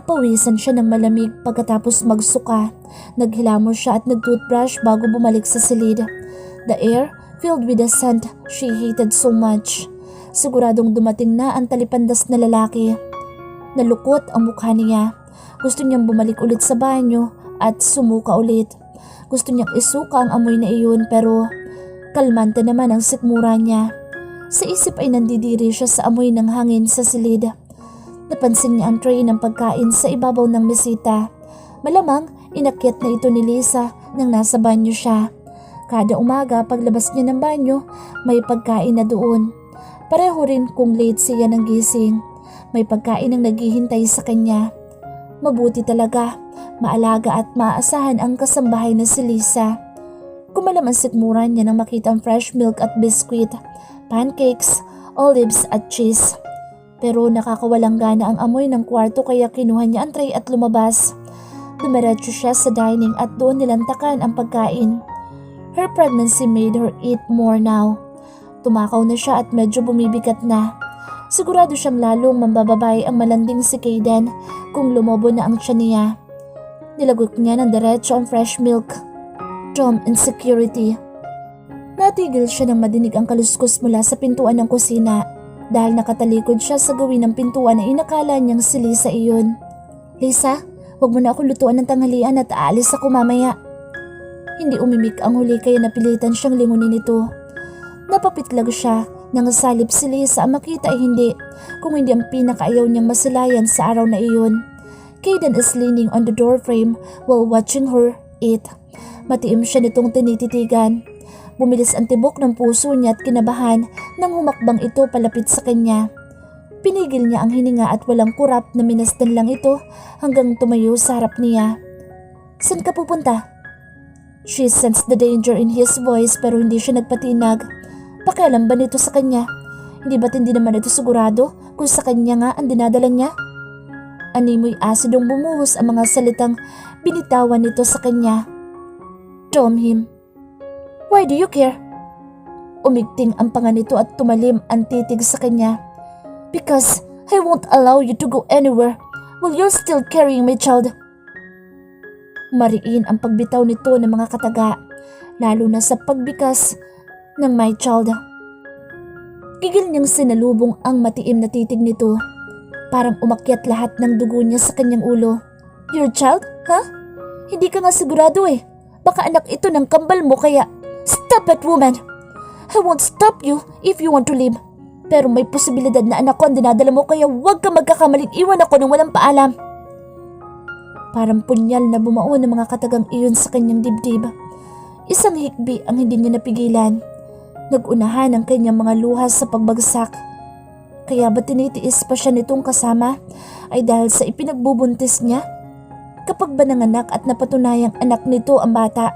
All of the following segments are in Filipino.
Pinagpawisan siya ng malamig pagkatapos magsuka. Naghilamos siya at nag-toothbrush bago bumalik sa silid. The air filled with the scent she hated so much. Siguradong dumating na ang talipandas na lalaki. Nalukot ang mukha niya. Gusto niyang bumalik ulit sa banyo at sumuka ulit. Gusto niyang isuka ang amoy na iyon pero kalmante naman ang sikmura niya. Sa isip ay nandidiri siya sa amoy ng hangin sa silid. Napansin niya ang tray ng pagkain sa ibabaw ng mesita. Malamang inakyat na ito ni Lisa nang nasa banyo siya. Kada umaga paglabas niya ng banyo, may pagkain na doon. Pareho rin kung late siya ng gising. May pagkain ang naghihintay sa kanya. Mabuti talaga, maalaga at maaasahan ang kasambahay na si Lisa. Kumalam ang sikmura niya nang makita ang fresh milk at biskwit, pancakes, olives at cheese. Pero nakakawalang gana ang amoy ng kwarto kaya kinuha niya ang tray at lumabas. Dumiretso siya sa dining at doon nilantakan ang pagkain. Her pregnancy made her eat more now. Tumakaw na siya at medyo bumibigat na. Sigurado siyang lalong mambababay ang malanding si Kayden kung lumobo na ang tiyan niya. Nilagot niya ng diretso ang fresh milk. Tom insecurity. Natigil siya nang madinig ang kaluskos mula sa pintuan ng kusina. Dahil nakatalikod siya sa gawin ng pintuan na inakala niyang si Lisa iyon. Lisa, wag mo na akong lutuan ng tanghalian at aalis ako mamaya. Hindi umimik ang huli kaya napilitan siyang lingunin ito. Napapitlag siya nang salip si Lisa ang makita ay hindi, kung hindi ang pinakaayaw niyang masilayan sa araw na iyon. Kayden is leaning on the doorframe while watching her eat. Matiim siya nitong tinititigan. Bumilis ang tibok ng puso niya at kinabahan nang humakbang ito palapit sa kanya. Pinigil niya ang hininga at walang kurap na minasdan lang ito hanggang tumayo sa harap niya. Saan ka pupunta? She sensed the danger in his voice pero hindi siya nagpatinag. Pakialam ba nito sa kanya? Hindi ba't hindi naman ito sigurado kung sa kanya nga ang dinadala niya? Animoy asidong bumuhos ang mga salitang binitawan nito sa kanya. Tom him. Why do you care? Umigting ang panga nito at tumalim ang titig sa kanya. Because I won't allow you to go anywhere while you're still carrying my child. Mariin ang pagbitaw nito ng mga kataga, lalo na sa pagbikas ng my child. Gigil niyang sinalubong ang matiim na titig nito. Parang umakyat lahat ng dugo niya sa kanyang ulo. Your child? Ha? Hindi ka nga sigurado eh. Baka anak ito ng kambal mo kaya... Stop it, woman! I won't stop you if you want to leave. Pero may posibilidad na anak ko ang dinadala mo kaya huwag ka magkakamaling iwan ako nang walang paalam. Parang punyal na bumao ng mga katagang iyon sa kanyang dibdib. Isang hikbi ang hindi niya napigilan. Nagunahan ang kanyang mga luha sa pagbagsak. Kaya ba tinitiis pa siya nitong kasama ay dahil sa ipinagbubuntis niya? Kapag ba nanganak at napatunayang anak nito ang bata,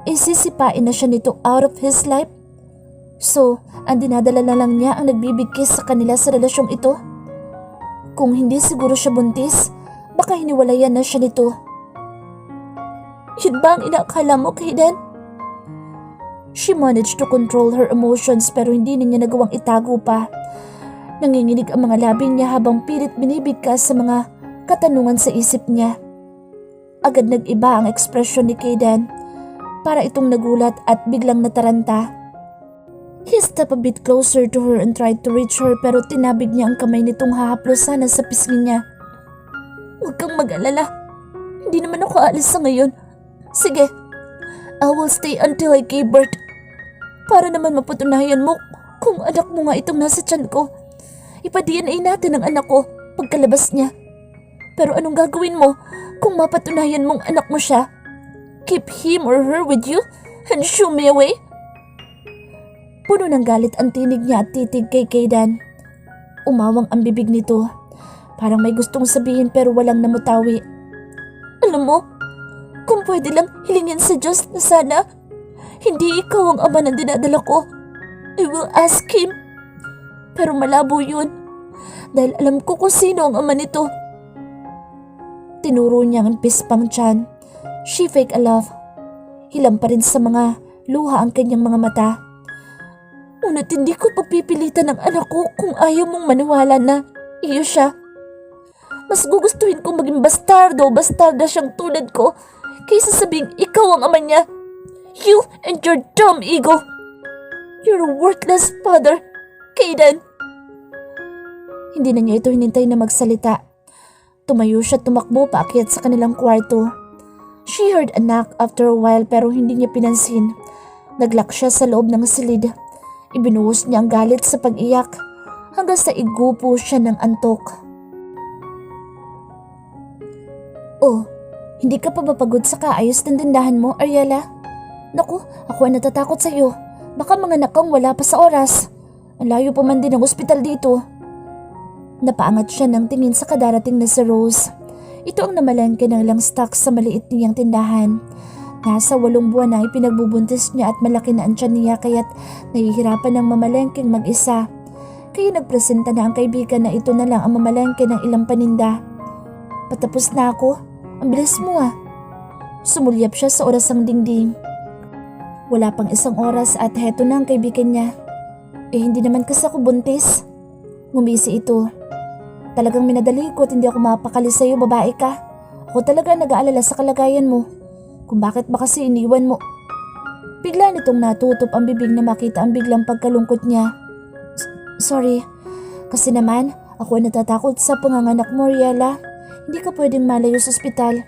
isisipain na siya nito out of his life? So, ang dinadala na lang niya ang nagbibigkis sa kanila sa relasyong ito? Kung hindi siguro siya buntis, baka hiniwalayan na siya nito. Yun ba ang inaakala mo, Kayden? She managed to control her emotions pero hindi niya nagawang itago pa. Nanginginig ang mga labi niya habang pilit binibigkas sa mga katanungan sa isip niya. Agad nag-iba ang ekspresyon ni Kayden. Para itong nagulat at biglang nataranta. He stepped a bit closer to her and tried to reach her pero tinabig niya ang kamay nitong hahaplos sana sa pisngi niya. Huwag kang mag-alala. Hindi naman ako aalis sa ngayon. Sige, I will stay until I give birth. Para naman mapatunayan mo kung anak mo nga itong nasa tiyan ko. Ipa-DNA natin ang anak ko pagkalabas niya. Pero anong gagawin mo kung mapatunayan mong anak mo siya? Keep him or her with you and shoo me away? Puno ng galit ang tinig niya at titig kay Kayden. Umawang ang bibig nito. Parang may gustong sabihin pero walang namutawi. Alam mo, kung pwede lang hilingin sa Diyos na sana hindi ikaw ang ama ng dinadala ko. I will ask him. Pero malabo yun dahil alam ko kung sino ang ama nito. Tinuro niya ang pispang tiyan. She fake a laugh. Hilam pa rin sa mga luha ang kanyang mga mata. Ngunit hindi ko pagpipilitan ng anak ko kung ayaw mong maniwala na iyo siya. Mas gugustuhin kong maging bastarda siyang tulad ko, kaysa sabing ikaw ang ama niya. You and your dumb ego. You're a worthless father, Caden. Hindi na niya ito hinintay na magsalita. Tumayo siya at tumakbo paakyat sa kanilang kwarto. She heard a knock after a while pero hindi niya pinansin. Naglock siya sa loob ng silid. Ibinuhos niya ang galit sa pag-iyak hanggang sa igupo siya ng antok. Oh, hindi ka pa ba pagod sa kaayos ng tindahan mo, Ariela? Naku, ako ay natatakot sa iyo. Baka mga nakang wala pa sa oras. Ang layo pa man din ang ospital dito. Napaangat siya ng tingin sa kadarating na si Rose. Ito ang namalengke ng ilang stock sa maliit niyang tindahan. Nasa 8 buwan na ipinagbubuntis niya at malaki na ang tiyan niya kaya't nahihirapan ng mamalengking mag-isa. Kaya nagpresenta na ang kaibigan na ito na lang ang mamalengke ng ilang paninda. Patapos na ako. Ang bilis mo ah. Sumulyap siya sa orasang dingding. Wala pang 1 oras at heto na ang kaibigan niya. Hindi naman kasi ako buntis. Ngumisi ito. Talagang minadali ko at hindi ako mapakali sa'yo, babae ka. Ako talaga nag-aalala sa kalagayan mo. Kung bakit ba kasi iniwan mo. Bigla nitong natutop ang bibig na makita ang biglang pagkalungkot niya. Sorry. Kasi naman, ako ay natatakot sa panganganak mo, Riela. Hindi ka pwedeng malayo sa ospital.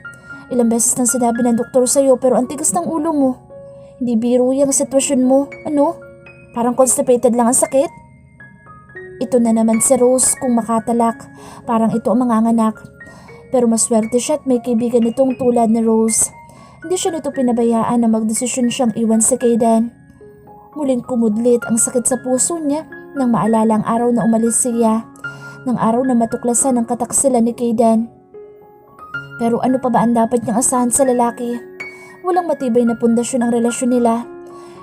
Ilang beses nang sinabi ng doktor sa'yo pero ang tigas ng ulo mo. Hindi biro yung sitwasyon mo. Ano? Parang constipated lang ang sakit? Ito na naman si Rose kung makatalak. Parang ito ang manganganak. Pero maswerte siya at may kaibigan nitong tulad ni Rose. Hindi siya nito pinabayaan na magdesisyon siyang iwan si Caden. Muling kumudlit ang sakit sa puso niya nang maalala ang araw na umalis siya. Ng araw na matuklasan ang kataksilan ni Caden. Pero ano pa ba ang dapat niyang asahan sa lalaki? Walang matibay na pundasyon ang relasyon nila.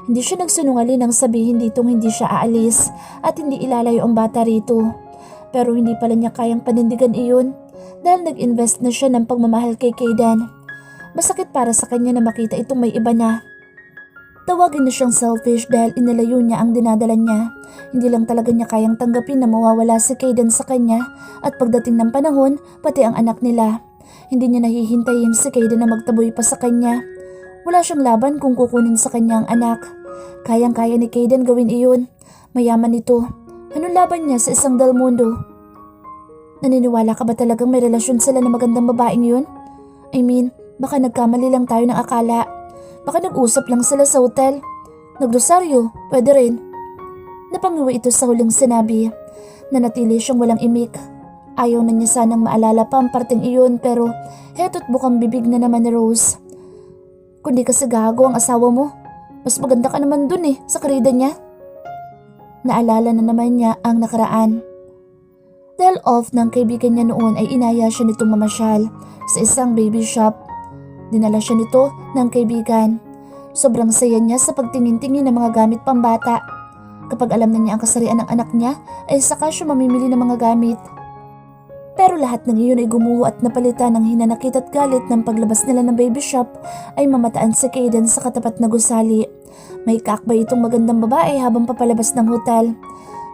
Hindi siya nagsinungaling nang sabihin ditong hindi siya aalis at hindi ilalayo ang bata rito. Pero hindi pala niya kayang panindigan iyon dahil nag-invest na siya ng pagmamahal kay Caden. Masakit para sa kanya na makita itong may iba na. Tawagin na siyang selfish dahil inalayo niya ang dinadala niya. Hindi lang talaga niya kayang tanggapin na mawawala si Caden sa kanya at pagdating ng panahon, pati ang anak nila. Hindi niya nahihintayin si Caden na magtaboy pa sa kanya. Wala siyang laban kung kukunin sa kanya ang anak. Kayang-kaya ni Caden gawin iyon. Mayaman ito. Anong laban niya sa isang Del Mundo? Naniniwala ka ba talagang may relasyon sila na magandang babaeng yun? I mean, baka nagkamali lang tayo ng akala. Baka nag-usap lang sila sa hotel. Nagrosaryo, pwede rin. Napangiwi ito sa huling sinabi. Nanatili siyang walang imik. Ayaw na niya sanang maalala pa ang parteng iyon pero heto't bukang bibig na naman ni Rose. Kundi kasi gago ang asawa mo. Mas maganda ka naman dun sa karida niya. Naalala na naman niya ang nakaraan. Dahil off ng kaibigan niya noon ay inaya siya nitong mamasyal sa isang baby shop. Dinala siya nito ng kaibigan. Sobrang saya niya sa pagtingin-tingin ng mga gamit pambata. Kapag alam na niya ang kasarian ng anak niya ay saka siya mamimili ng mga gamit. Pero lahat ng iyon ay gumuho at napalitan ng hinanakit at galit ng paglabas nila ng baby shop ay mamataan si Caden sa katapat na gusali. May kakbay itong magandang babae habang papalabas ng hotel.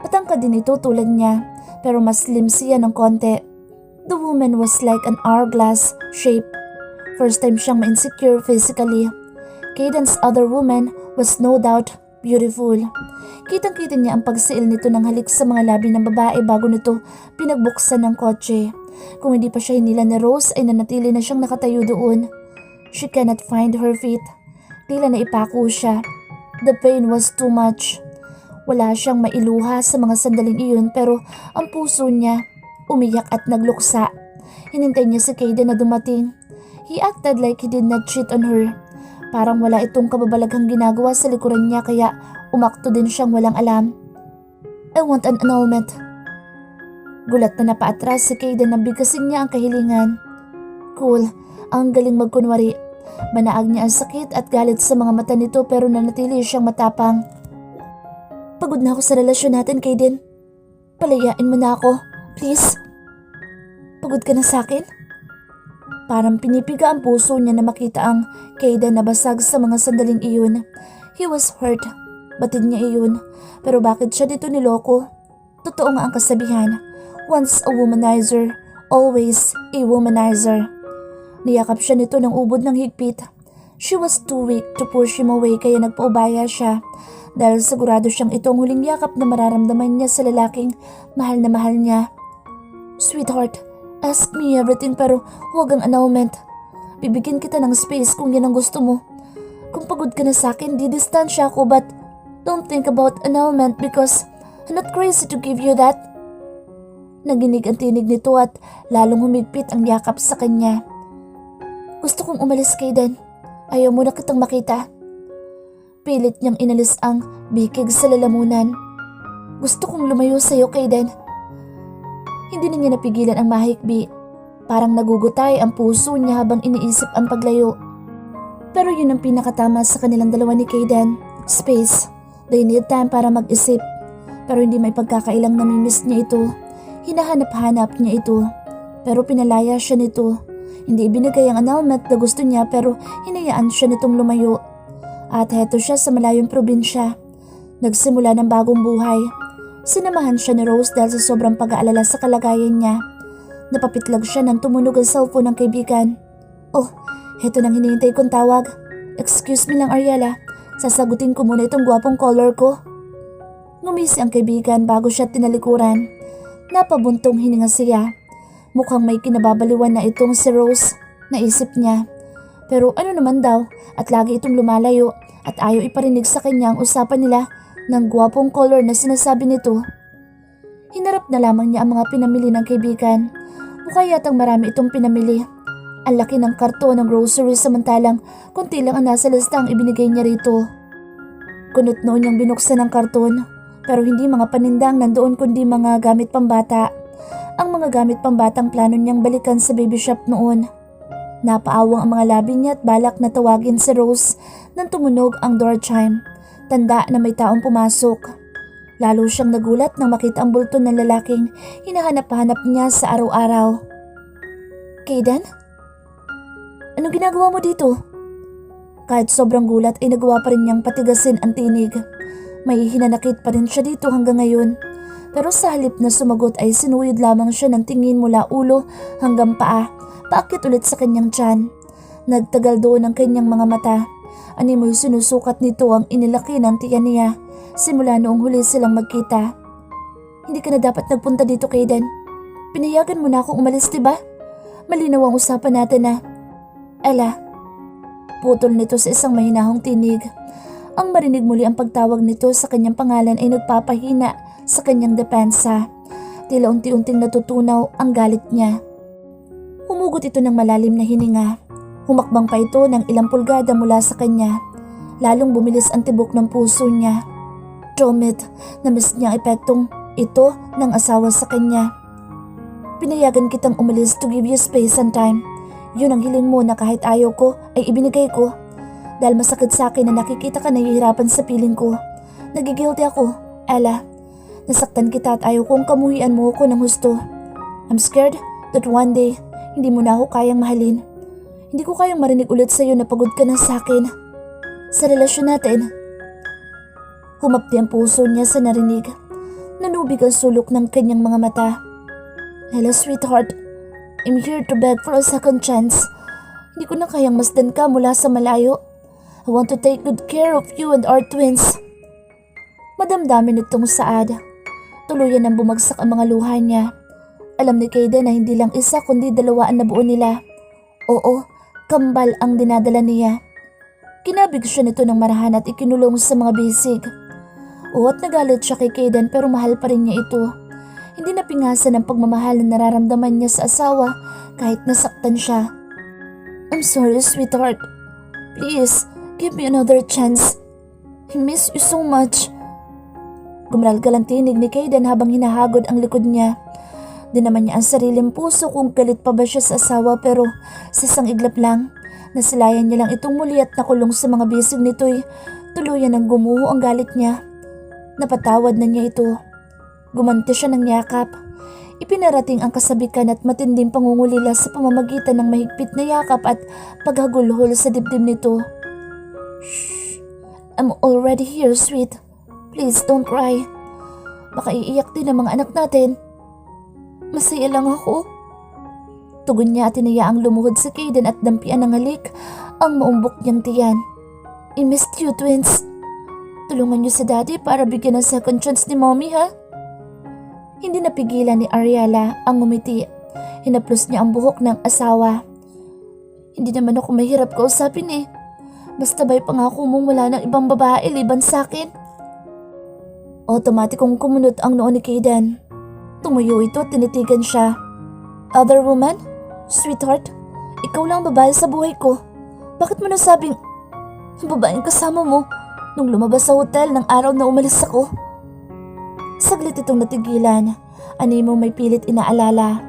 Matangkad din ito tulad niya pero mas slim siya ng konti. The woman was like an hourglass shape. First time siyang ma-insecure physically. Caden's other woman was no doubt beautiful. Kitang-kita niya ang pagsiil nito ng halik sa mga labi ng babae bago nito pinagbuksan ng kotse. Kung hindi pa siya hinila ni Rose ay nanatili na siyang nakatayo doon. She cannot find her feet. Tila na ipako siya. The pain was too much. Wala siyang mailuha sa mga sandaling iyon pero ang puso niya umiyak at nagluksa. Hinintay niya si Caden na dumating. He acted like he did not cheat on her. Parang wala itong kababalaghang ginagawa sa likuran niya kaya umakto din siyang walang alam. I want an annulment. Gulat na napaatras si Caden nang bigkasin niya ang kahilingan. Cool, ang galing magkunwari. Manaag niya ang sakit at galit sa mga mata nito pero nanatili siyang matapang. Pagod na ako sa relasyon natin, Caden. Palayain mo na ako, please. Pagod ka na sa akin? Parang pinipiga ang puso niya na makita ang Caden na basag sa mga sandaling iyon. He was hurt. Batid niya iyon. Pero bakit siya dito niloko? Totoo nga ang kasabihan. Once a womanizer, always a womanizer. Niyakap siya nito ng ubod ng higpit. She was too weak to push him away kaya nagpaubaya siya dahil sigurado siyang ito ang huling yakap na mararamdaman niya sa lalaking mahal na mahal niya. Sweetheart, ask me everything pero huwag ang annulment. Bibigyan kita ng space kung yan ang gusto mo. Kung pagod ka na sa akin, didistansya ako but don't think about annulment because I'm not crazy to give you that. Naginig ang tinig nito at lalong humigpit ang yakap sa kanya. Gusto kong umalis, Kaden. Ayaw mo na kitang makita. Pilit niyang inalis ang bikig sa lalamunan. Gusto kong lumayo sa'yo, Kaden. Hindi na niya napigilan ang mahikbi. Parang nagugutay ang puso niya habang iniisip ang paglayo. Pero yun ang pinakatama sa kanilang dalawa ni Kaden. Space. They need time para mag-isip. Pero hindi may pagkakailang namimiss niya ito. Hinahanap-hanap niya ito. Pero pinalaya siya nito. Hindi ibinigay ang annulment na gusto niya pero hinayaan siya nitong lumayo. At heto siya sa malayong probinsya. Nagsimula ng bagong buhay. Sinamahan siya ni Rose dahil sa sobrang pag-aalala sa kalagayan niya. Napapitlag siya nang tumunog ang cellphone ng kaibigan. Oh, heto nang hinihintay kong tawag. Excuse me lang, Ariela. Sasagutin ko muna itong gwapong caller ko. Ngumisi ang kaibigan bago siya tinalikuran. Napabuntong hininga siya. Mukhang may kinababaliwan na itong si Rose, naisip niya. Pero ano naman daw at lagi itong lumalayo at ayaw iparinig sa kanya ang usapan nila ng gwapong caller na sinasabi nito. Hinarap na lamang niya ang mga pinamili ng kaibigan. Mukha yatang marami itong pinamili. Ang laki ng karton ng groceries samantalang konti lang ang nasa listang ibinigay niya rito. Kunot noon niyang binuksan ang karton pero hindi mga panindang nandoon kundi mga gamit pambata. Ang mga gamit pambatang plano niyang balikan sa baby shop noon. Napaawang ang mga labi niya at balak na tawagin si Rose nang tumunog ang door chime. Tanda na may taong pumasok. Lalo siyang nagulat nang makita ang bulto ng lalaking hinahanap-hanap niya sa araw-araw. Kaden? Anong ginagawa mo dito? Kahit sobrang gulat ay nagawa pa rin niyang patigasin ang tinig. May hinanakit pa rin siya dito hanggang ngayon. Pero sa halip na sumagot ay sinuyod lamang siya ng tingin mula ulo hanggang paa, paakit ulit sa kanyang tiyan. Nagtagal doon ang kanyang mga mata. Animoy sinusukat nito ang inilaki ng tiyan niya simula noong huli silang magkita. Hindi ka na dapat nagpunta dito, Kaden. Pinayagan mo na akong umalis, diba? Malinaw ang usapan natin na. Ella. Putol nito sa isang mahinahong tinig. Ang marinig muli ang pagtawag nito sa kanyang pangalan ay nagpapahina sa kanyang depensa. Tila unti-unting natutunaw ang galit niya. Humugot ito ng malalim na hininga. Humakbang pa ito ng ilang pulgada mula sa kanya. Lalong bumilis ang tibok ng puso niya. Damn, na-miss niya ang epektong ito ng asawa sa kanya. Pinayagan kitang umalis to give you space and time. Yun ang hiling mo na kahit ayaw ko ay ibinigay ko. Dahil masakit sa akin na nakikita ka nahihirapan sa piling ko. Nagigilty ako, Ella. Nasaktan kita at ayaw kong kamuhian mo ako ng husto. I'm scared that one day, hindi mo na ako kayang mahalin. Hindi ko kayang marinig ulit sa'yo na pagod ka na sa akin. Sa relasyon natin. Humapdi ang puso niya sa narinig. Nanubig ang sulok ng kanyang mga mata. Hello, sweetheart. I'm here to beg for a second chance. Hindi ko na kayang masdan ka mula sa malayo. I want to take good care of you and our twins. Madamdamin itong saad. Tuluyan nang bumagsak ang mga luha niya. Alam ni Kaden na hindi lang isa kundi dalawa ang nabuo nila. Oo, kambal ang dinadala niya. Kinabig siya nito ng marahan at ikinulong sa mga bisig. Oo, at nagalit siya kay Kaden pero mahal pa rin niya ito. Hindi napingasan ang pagmamahal na nararamdaman niya sa asawa kahit nasaktan siya. I'm sorry, sweetheart. Please, give me another chance. I miss you so much. Gumaralgal ang tinig ni Kaden habang hinahagod ang likod niya. Dinaman niya ang sariling puso kung galit pa ba siya sa asawa pero sa isang iglap lang, nasilayan niya lang itong muli at nakulong sa mga bisig nito'y tuluyan ng gumuho ang galit niya. Napatawad na niya ito. Gumanti siya ng yakap. Ipinarating ang kasabikan at matinding pangungulila sa pamamagitan ng mahigpit na yakap at paghagulhol sa dibdib nito. Shh! I'm already here, sweet. Please don't cry. Baka iiyak din ang mga anak natin. Masaya lang ako. Tugon niya at hinayaang lumuhod si Kaden at dampian ng halik ang maumbok niyang tiyan. I missed you, twins. Tulungan niyo si Daddy para bigyan ng second chance ni Mommy, ha? Hindi napigilan ni Ariela ang ngumiti. Hinaplos niya ang buhok ng asawa. Hindi naman ako mahirap kausapin eh. Basta ba'y pangako mong wala ng ibang babae liban sa akin? Automatikong kumunot ang noo ni Kaden. Tumuyo ito at tinitigan siya. Other woman? Sweetheart, ikaw lang babae sa buhay ko. Bakit mo nasabing babaeng kasama mo nung lumabas sa hotel ng araw na umalis ako? Saglit itong natigilan. Animo may pilit inaalala.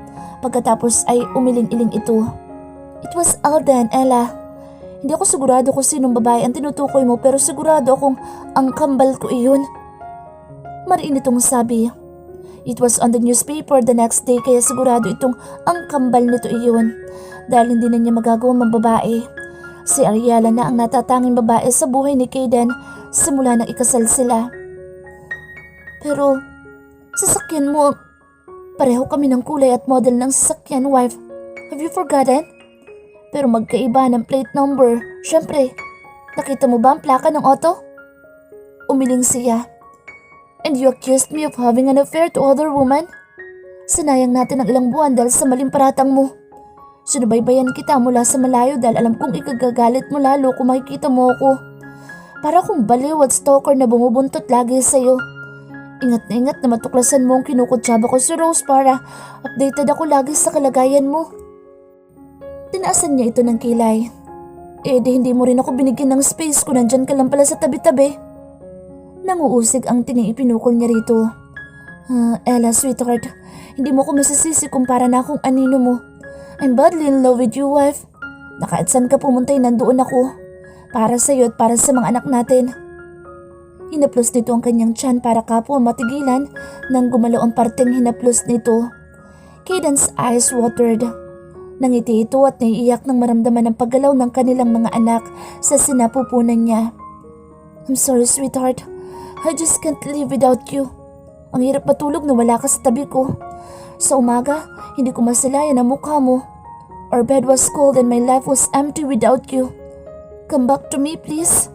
Pagkatapos ay umiling-iling ito. It was Alden, Ella. Hindi ako sigurado kung sinong babae ang tinutukoy mo pero sigurado akong ang kambal ko iyon. Mariin itong sabi. It was on the newspaper the next day kaya sigurado itong ang kambal nito iyon. Dahil hindi na niya magagawa mambabae. Si Ariela na ang natatanging babae sa buhay ni Kaden simula nang ikasal sila. Pero, sasakyan mo, pareho kami ng kulay at model ng sasakyan, wife. Have you forgotten? Pero magkaiba ng plate number. Syempre, nakita mo ba ang plaka ng auto? Umiling siya. And you accused me of having an affair to other woman? Sinayang natin ang ilang buwan dahil sa maling paratang mo. Sinubaybayan kita mula sa malayo dahil alam kong ikagagalit mo lalo kung makikita mo ako. Para kung baliw at stalker na bumubuntot lagi sa'yo. Ingat na matuklasan mo ang kinukutsaba ko si Rose para updated ako lagi sa kalagayan mo. Tinaasan niya ito ng kilay. Di hindi mo rin ako binigyan ng space kung nandyan ka lang pala sa tabi-tabi. Nanguusig ang tingin ipinukol niya rito. Ella, sweetheart, hindi mo ko masisisi kung para na akong anino mo. I'm badly in love with you, wife. Kahit saan ka pumuntay nandoon ako. Para sa'yo at para sa mga anak natin. Hinaplos nito ang kanyang tiyan para kapwa matigilan nang gumalaw ang parteng hinaplos nito. Kaden's eyes watered. Nangiti ito at naiiyak nang maramdaman ang paggalaw ng kanilang mga anak sa sinapupunan niya. I'm sorry, sweetheart. I just can't live without you. Ang hirap matulog na wala ka sa tabi ko. Sa umaga, hindi ko masilayan ang mukha mo. Our bed was cold and my life was empty without you. Come back to me, please.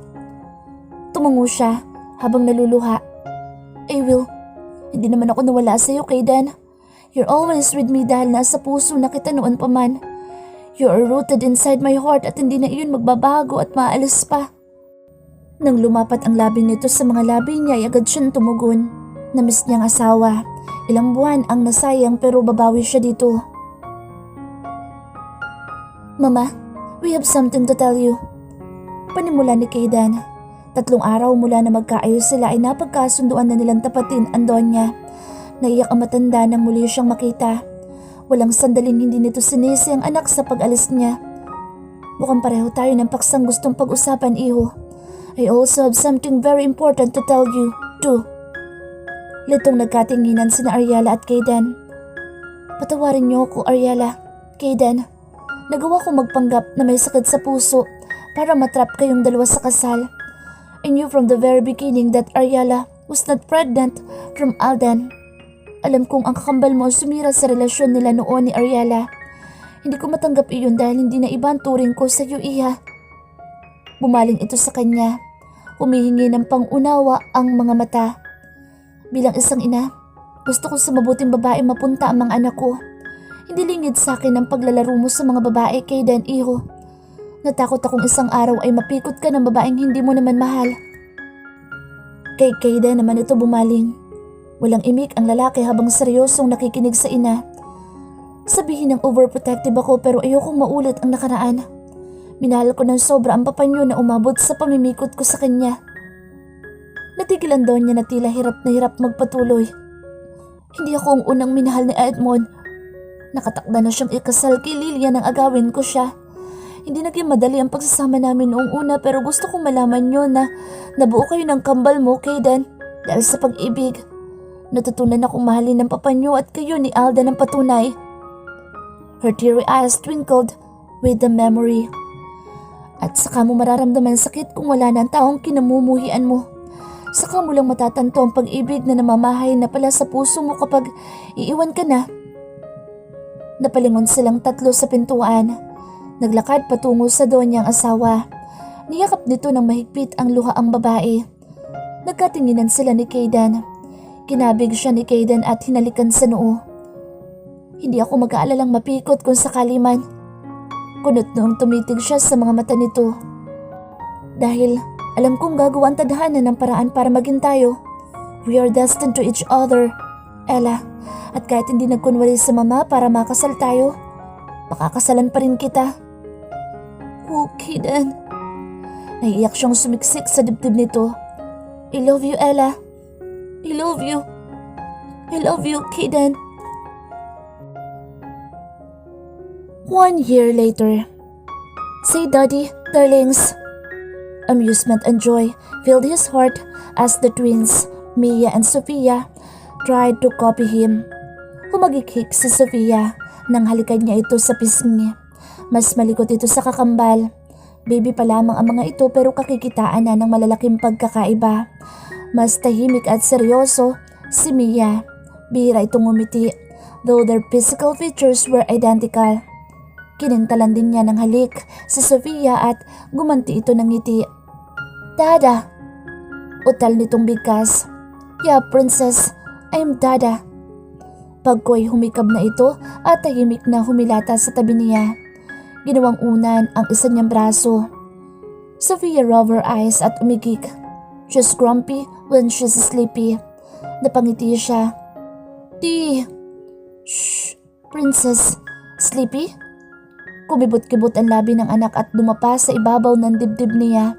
Tumango siya habang naluluha. I will. Hindi naman ako nawala sa iyo, Kaden. You're always with me dahil nasa puso na kita noon pa man. You are rooted inside my heart at hindi na iyon magbabago at maalis pa. Nang lumapat ang labi nito sa mga labi niya ay agad siyang tumugon. Namiss niyang asawa. Ilang buwan ang nasayang pero babawi siya dito. Mama, we have something to tell you. Panimula ni Kaden. 3 araw mula na magkaayos sila ay napagkasunduan na nilang tapatin ang Donya. Naiyak ang matanda nang muli siyang makita. Walang sandaling hindi nito sinisi ang anak sa pag-alis niya. Mukhang pareho tayo ng paksang gustong pag-usapan, iho. I also have something very important to tell you, too. Litong nagkatinginan sina Ariela at Kaden. Patawarin niyo ako, Ariela. Kaden, nagawa ko magpanggap na may sakit sa puso para matrap kayong dalawa sa kasal. I knew from the very beginning that Ariela was not pregnant from Alden. Alam kong ang kakambal mo sumira sa relasyon nila noon ni Ariela. Hindi ko matanggap iyon dahil hindi na iba ang turing ko sa iyo, iha. Bumaling ito sa kanya. Humihingi ng pangunawa ang mga mata. Bilang isang ina, gusto ko sa mabuting babae mapunta ang mga anak ko. Hindi lingid sa akin ang paglalaro mo sa mga babae, Kaden, iho. Natakot akong isang araw ay mapikot ka ng babaeng hindi mo naman mahal. Kay Kaden naman ito bumaling. Walang imik ang lalaki habang seryosong nakikinig sa ina. Sabihin ng overprotective ako pero ayokong maulit ang nakaraan. Minahal ko ng sobra ang papanyo na umabot sa pamimikot ko sa kanya. Natigilan daw niya na tila hirap na hirap magpatuloy. Hindi ako ang unang minahal ni Edmond. Nakatakda na siyang ikasal kay Lilia nang agawin ko siya. Hindi naging madali ang pagsasama namin noong una pero gusto kong malaman niyo na nabuo kayo ng kambal mo, Kaden, dahil sa pag-ibig. Natutunan akong mahalin ng papanyo at kayo ni Alda ng patunay. Her teary eyes twinkled with the memory. At saka mo mararamdaman sakit kung wala na ang taong kinamumuhian mo. Saka mo lang matatanto ang pag-ibig na namamahay na pala sa puso mo kapag iiwan ka na. Napalingon silang tatlo sa pintuan. Naglakad patungo sa doon niyang asawa. Niyakap nito ng mahigpit ang luha ang babae. Nagkatinginan sila ni Kayden. Kinabig siya ni Kayden at hinalikan sa noo. Hindi ako mag-aalalang mapikot kung sakali man. Kunot noong tumitig siya sa mga mata nito. Dahil alam kong gagawa ang tadhana ng paraan para maging tayo. We are destined to each other, Ella. At kahit hindi nagkunwari sa mama para makasal tayo, makakasalan pa rin kita. Oh, Kayden. Naiiyak siyang sumiksik sa dibdib nito. I love you, Ella. I love you. I love you, Kayden. 1 year later. Say, Daddy, darlings. Amusement and joy filled his heart as the twins, Mia and Sophia, tried to copy him. Humagikik si Sophia nang halikan niya ito sa pisngi. Mas malikot ito sa kakambal. Baby pa lamang ang mga ito pero kakikitaan na ng malalaking pagkakaiba. Mas tahimik at seryoso si Mia. Bihira itong ngumiti, though their physical features were identical. Kinintalan din niya ng halik si Sophia at gumanti ito ng ngiti. Dada! Utal nitong bigkas. Yeah, princess, I'm Dada. Pagko'y humikab na ito at tahimik na humilata sa tabi niya. Ginawang unan ang isa niyang braso. Sophia rolled her eyes at umigik. She's grumpy when she's sleepy. Napangiti siya. Shh, princess. Sleepy? Kumibot-kibot ang labi ng anak at dumapa sa ibabaw ng dibdib niya.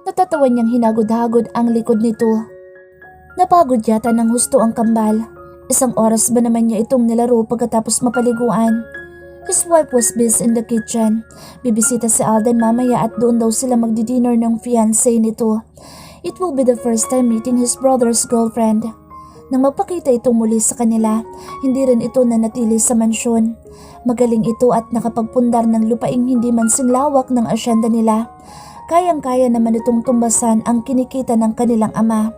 Natatawan niyang hinagod-hagod ang likod nito. Napagod yata ng husto ang kambal. 1 oras ba naman niya itong nilaro pagkatapos mapaliguan? His wife was busy in the kitchen. Bibisita si Alden mamaya at doon daw sila magdi-dinner ng fiancé nito. It will be the first time meeting his brother's girlfriend. Nang magpakita itong muli sa kanila, hindi rin ito nanatili sa mansyon. Magaling ito at nakapagpundar ng lupaing hindi man sinlawak ng asyenda nila. Kayang-kaya naman itong tumbasan ang kinikita ng kanilang ama.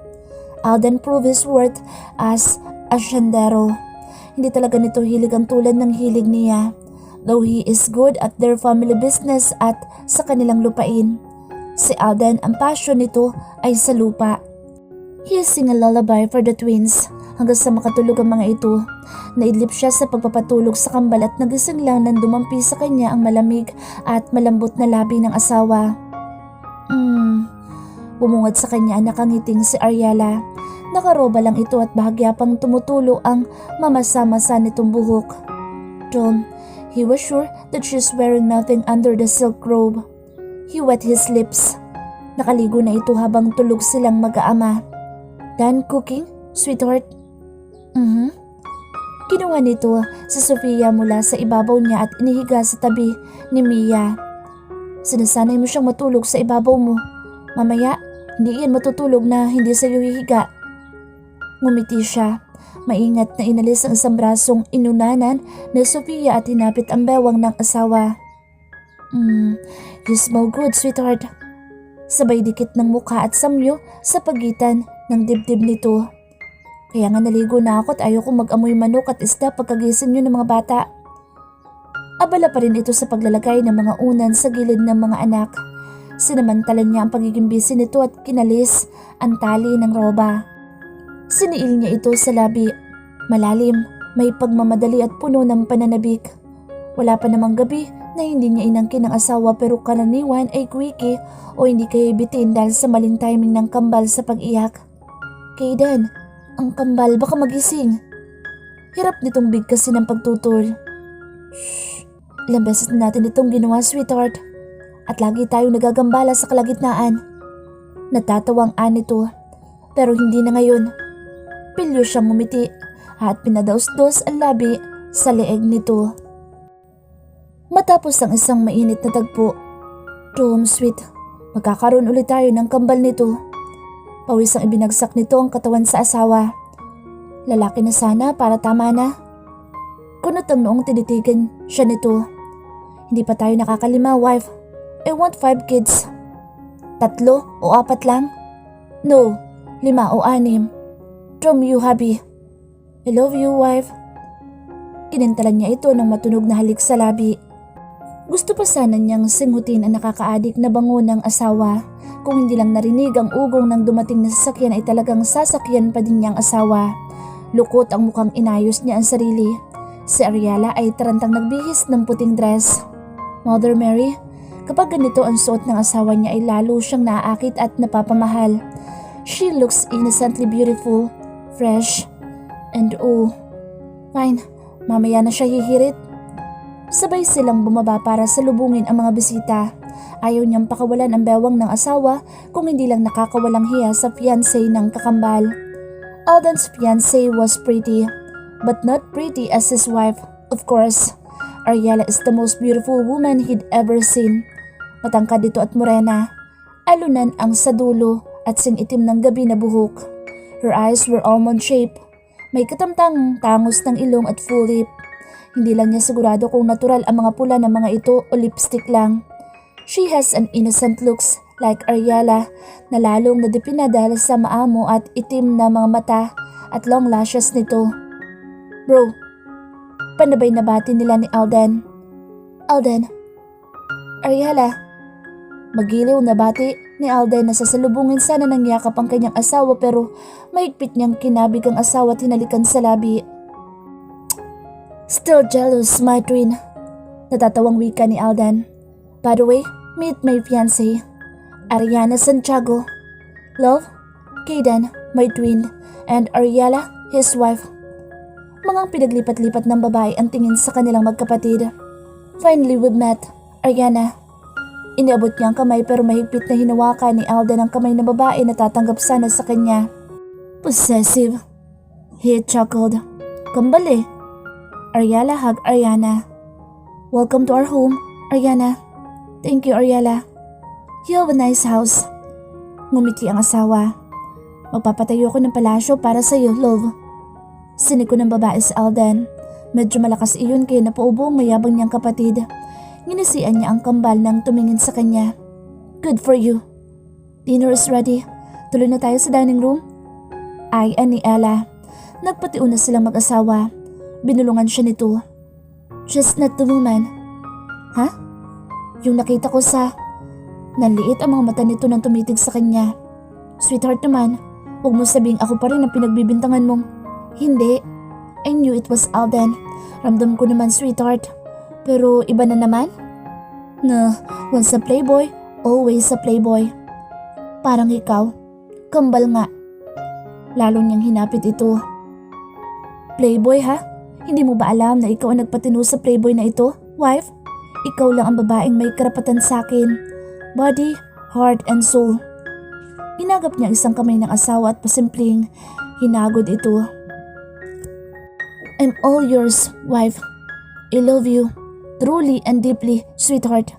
Alden proved his worth as asyendero. Hindi talaga nito hilig ang tulad ng hilig niya. Though he is good at their family business at sa kanilang lupain. Si Alden, ang passion nito ay sa lupa. He sing a lullaby for the twins hanggang sa makatulog ang mga ito. Naidlip siya sa pagpapatulog sa kambal at nagising lang nang dumampi sa kanya ang malamig at malambot na labi ng asawa. Bumungad sa kanya ang nakangiting si Ariela. Nakaroba lang ito at bahagya pang tumutulo ang mamasa-masa nitong buhok. Tom, he was sure that she's wearing nothing under the silk robe. He wet his lips. Nakaligo na ito habang tulog silang mag-aama. Done cooking, sweetheart? Kinuha nito si Sophia mula sa ibabaw niya at inihiga sa tabi ni Mia. Sinasanay mo siyang matulog sa ibabaw mo. Mamaya, hindi yan matutulog na hindi sa iyo hihiga. Ngumiti siya. Maingat na inalis ang isang brasong inunanan ni Sophia at hinapit ang bewang ng asawa. You smell good, sweetheart. Sabay dikit ng mukha at samyo sa pagitan ng dibdib nito. Kaya nga naligo na ako at ayoko mag-amoy manok at isda pagkagising niyo ng mga bata. Abala pa rin ito sa paglalagay ng mga unan sa gilid ng mga anak. Sinamantalan niya ang pagiging busy nito at kinalis ang tali ng roba. Siniil niya ito sa labi. Malalim, may pagmamadali at puno ng pananabik. Wala pa namang gabi na hindi niya inangkin ng asawa pero karaniwan ay quickie o hindi kaya bitin dahil sa maling timing ng kambal sa pag-iyak. Kayden, ang kambal baka magising. Hirap nitong bigkasin ng pagtutol. Shh, ilang beses na natin itong ginawa, sweetheart. At lagi tayong nagagambala sa kalagitnaan. Natatawang anito, pero hindi na ngayon. Pilyo siyang ngumiti at pinadaos-dos ang labi sa leeg nito. Matapos ang isang mainit na tagpo, Tom, sweet, magkakaroon ulit tayo ng kambal nito. Pawis ang ibinagsak nito ang katawan sa asawa. Lalaki na sana para tama na. Kunot ang noong tinitigan siya nito. Hindi pa tayo nakakalima, wife. I want 5 kids. 3 o 4 lang? No, 5 o 6. Tom, you hubby. I love you, wife. Kinintalan niya ito ng matunog na halik sa labi. Gusto pa sana niyang singutin ang nakakaadik na bango ng asawa. Kung hindi lang narinig ang ugong ng dumating na sasakyan ay talagang sasakyan pa din niyang asawa. Lukot ang mukhang inayos niya ang sarili. Si Ariela ay tarantang nagbihis ng puting dress. Mother Mary, kapag ganito ang suot ng asawa niya ay lalo siyang naaakit at napapamahal. She looks innocently beautiful, fresh, and fine, mamaya na siya hihirit. Sabay silang bumaba para salubungin ang mga bisita. Ayaw niyang pakawalan ang bewang ng asawa kung hindi lang nakakawalang hiya sa fiancé ng kakambal. Alden's fiancé was pretty, but not pretty as his wife, of course. Ariela is the most beautiful woman he'd ever seen. Matangkad ito at morena. Alunan ang sa dulo at singitim ng gabi na buhok. Her eyes were almond shaped. May katamtang tangos ng ilong at full lip. Hindi lang niya sigurado kung natural ang mga pula ng mga ito o lipstick lang. She has an innocent looks like Ariela na lalong nadipina dahil sa maamo at itim na mga mata at long lashes nito. Bro, panabay na bati nila ni Alden. Alden, Ariela. Magiliw na bati ni Alden na sasalubungin sana ng yakap ang kanyang asawa pero mahigpit niyang kinabig ang asawa at hinalikan sa labi. Still jealous, my twin. Natatawang wika ni Alden. By the way, meet my fiancé, Ariana Santiago. Love, Kayden, my twin, and Ariela, his wife. Mga pinaglipat-lipat ng babae ang tingin sa kanilang magkapatid. Finally, we've met, Ariana. Iniabot niya ang kamay pero mahigpit na hinawakan ni Alden ang kamay ng babae na tatanggap sana sa kanya. Possessive. He chuckled. Kambal eh. Ariela hugged Ariana. Welcome to our home, Ariana. Thank you, Ariela. You have a nice house. Ngumiti ang asawa. Magpapatayo ko ng palasyo para sa iyo, love. Siniko ng babae si Alden. Medyo malakas iyon kaya napaubo ang mayabang niyang kapatid. Nginisian niya ang kambal nang tumingin sa kanya. Good for you. Dinner is ready. Tuloy na tayo sa dining room. Ay, ni Ella. Nagpatiuna silang mag-asawa. Binulungan siya nito. Just not the woman. Ha? Yung nakita ko sa... Nanliit ang mga mata nito nang tumitig sa kanya. Sweetheart naman, huwag mo sabing ako pa rin ang pinagbibintangan mong... Hindi. I knew it was Alden. Ramdam ko naman, sweetheart. Pero iba na naman? Na, once a playboy, always a playboy. Parang ikaw. Kambal nga. Lalo niyang hinapit ito. Playboy ha? Hindi mo ba alam na ikaw ang nagpatino sa playboy na ito, wife? Ikaw lang ang babaeng may karapatan sa akin. Body, heart, and soul. Inagap niya isang kamay ng asawa at pasimpleng hinagod ito. I'm all yours, wife. I love you. Truly and deeply, sweetheart.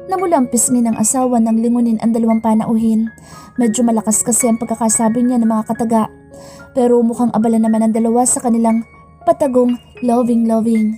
Namula ang pisngi ng asawa nang lingunin ang dalawang panauhin. Medyo malakas kasi ang pagkakasabi niya ng mga kataga. Pero mukhang abala naman ang dalawa sa kanilang patagong loving.